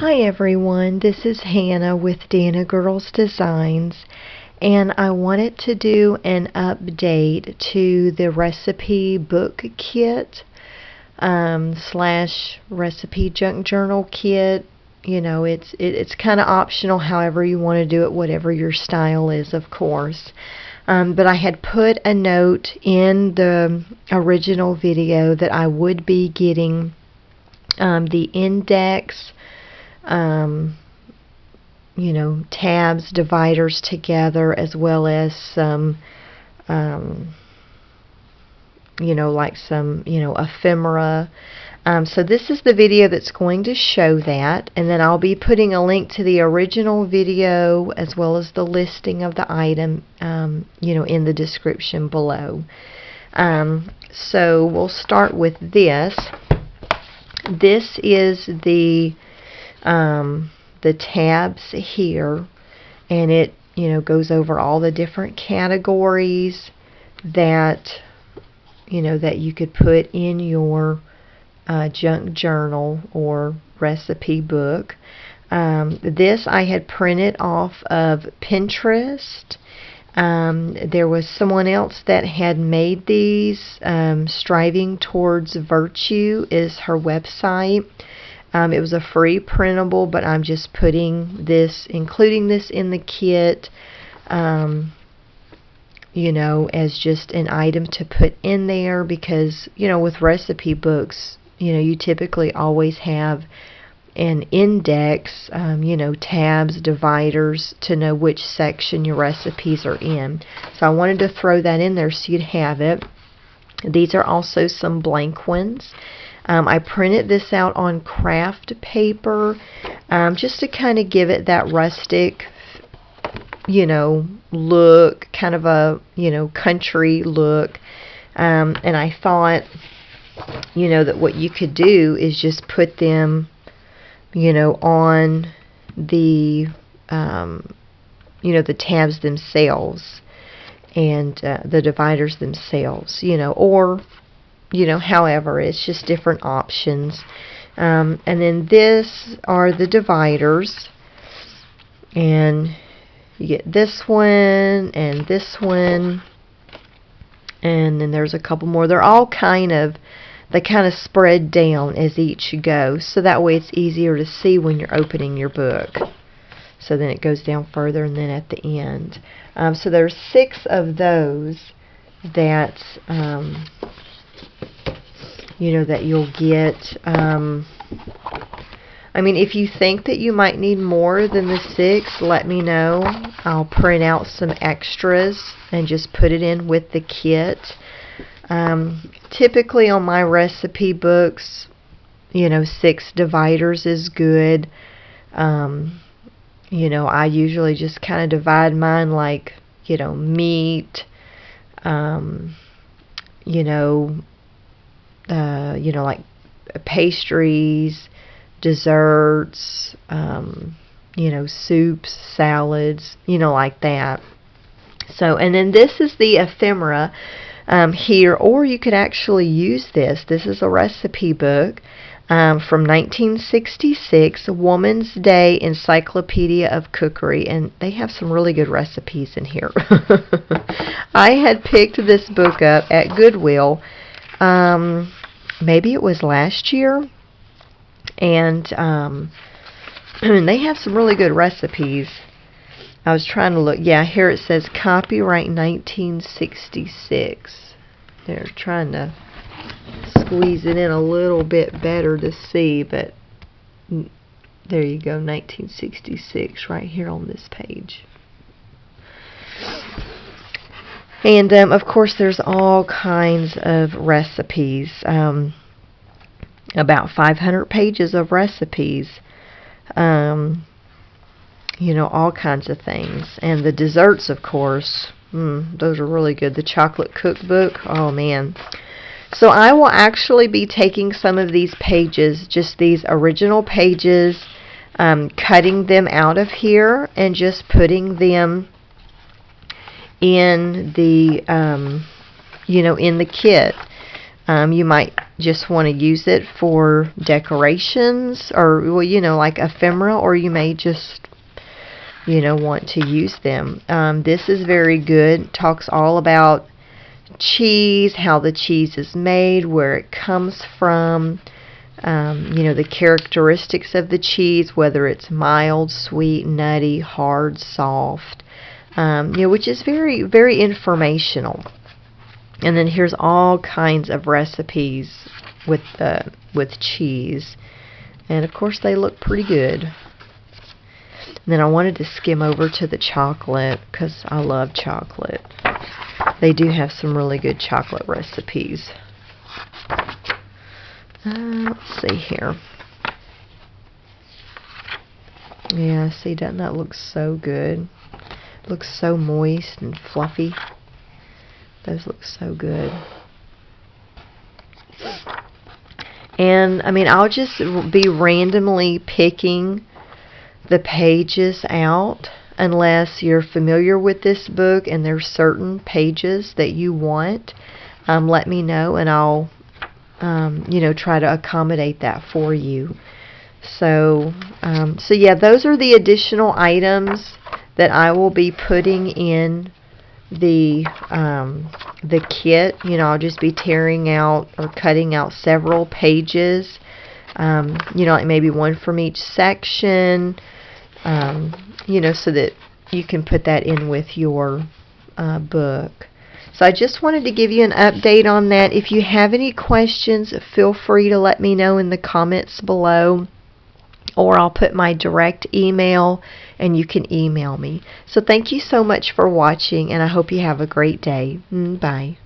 Hi everyone, this is Hannah with Dana Girls Designs, and I wanted to do an update to the recipe book kit slash recipe junk journal kit. You know, it's kind of optional however you want to do it, whatever your style is, of course. But I had put a note in the original video that I would be getting the index, you know, tabs, dividers together, as well as some, you know, like some, you know, ephemera. So this is the video that's going to show that, and then I'll be putting a link to the original video as well as the listing of the item, you know, in the description below. So we'll start with this. This is the tabs here, and it, you know, goes over all the different categories that, you know, that you could put in your junk journal or recipe book. This I had printed off of Pinterest. There was someone else that had made these. Striving Towards Virtue is her website. It was a free printable, but I'm just putting this, including this in the kit, you know, as just an item to put in there, because, you know, with recipe books, you know, you typically always have an index, you know, tabs, dividers to know which section your recipes are in. So I wanted to throw that in there so you'd have it. These are also some blank ones. I printed this out on craft paper, just to kind of give it that rustic, you know, look, kind of a, you know, country look. And I thought, you know, that what you could do is just put them, you know, on the, you know, the tabs themselves and the dividers themselves, you know, or, you know, however, it's just different options. And then this are the dividers, and you get this one and this one, and then there's a couple more. They're all kind of, they kind of spread down as each goes, so that way it's easier to see when you're opening your book. So then it goes down further, and then at the end. So there's 6 of those that, you know, that you'll get. I mean, if you think that you might need more than the 6, let me know. I'll print out some extras and just put it in with the kit. Typically on my recipe books, you know, 6 dividers is good. You know, I usually just kind of divide mine like, you know, meat, you know, like pastries, desserts, you know, soups, salads, you know, like that. So, and then this is the ephemera here, or you could actually use this. This is a recipe book from 1966, Woman's Day Encyclopedia of Cookery, and they have some really good recipes in here. I had picked this book up at Goodwill. Maybe it was last year, and they have some really good recipes. I was trying to look. Yeah, here it says copyright 1966. They're trying to squeeze it in a little bit better to see, but there you go, 1966 right here on this page. And of course there's all kinds of recipes, about 500 pages of recipes, you know, all kinds of things. And the desserts, of course, those are really good. The chocolate cookbook, oh man. So I will actually be taking some of these pages, just these original pages, cutting them out of here and just putting them in the, you know, in the kit. You might just want to use it for decorations, or, well, like ephemera, or you may just, want to use them. This is very good. Talks all about cheese, how the cheese is made, where it comes from, the characteristics of the cheese, whether it's mild, sweet, nutty, hard, soft, which is very, very informational. And then here's all kinds of recipes with cheese, and of course they look pretty good. And then I wanted to skim over to the chocolate because I love chocolate. They do have some really good chocolate recipes. Let's see here. Yeah, see, doesn't that look so good? Looks so moist and fluffy. Those look so good. And I mean, I'll just be randomly picking the pages out unless you're familiar with this book and there's certain pages that you want. Let me know, and I'll try to accommodate that for you. So yeah, those are the additional items that I will be putting in the kit. I'll just be tearing out or cutting out several pages, like maybe one from each section, so that you can put that in with your book. So I just wanted to give you an update on that. If you have any questions, feel free to let me know in the comments below, or I'll put my direct email and you can email me. So thank you so much for watching, and I hope you have a great day. Bye.